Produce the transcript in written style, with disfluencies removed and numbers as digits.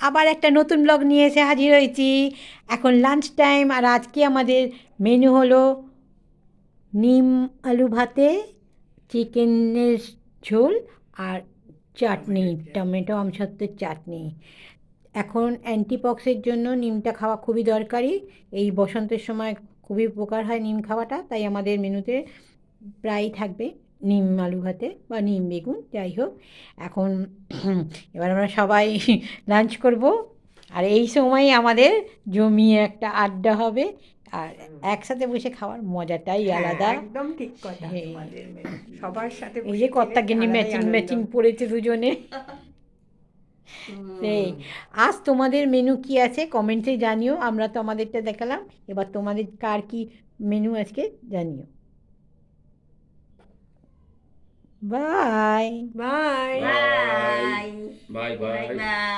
আবার একটা নতুন ব্লগ নিয়ে এসে হাজির হয়েছি। এখন লাঞ্চ টাইম, আর আজকে আমাদের মেনু হলো নিম আলু ভাতে, চিকেনের ঝোল, আর চাটনি, টমেটো আমসত্ত্বের চাটনি। এখন অ্যান্টিপক্সের জন্য নিমটা খাওয়া খুবই দরকারি। এই বসন্তের সময় খুবই উপকার হয় নিম খাওয়াটা, তাই আমাদের মেনুতে প্রায়ই থাকবে নিম আলু ভাতে বা নিম বেগুন, যাই হোক। এখন এবার আমরা সবাই লাঞ্চ করব, আর এই সময় আমাদের জমিয়ে একটা আড্ডা হবে, আর একসাথে বসে খাওয়ার মজাটাই হ্যাঁ, আলাদা। একদম ঠিক কথা সেই তোমাদের সবার সাথে এই বসে যে খেলে একটা কর্তাগিন্নি আলাদাই ম্যাচিং আনন্দ। ম্যাচিং পড়েছে দুজনে। সেই আজ তোমাদের মেনু কি আছে কমেন্টে জানিও, আমরা তো আমাদেরটা দেখালাম, এবার তোমাদের কার কি মেনু আজকে জানিও। Bye. Bye. Bye bye bye bye bye. By.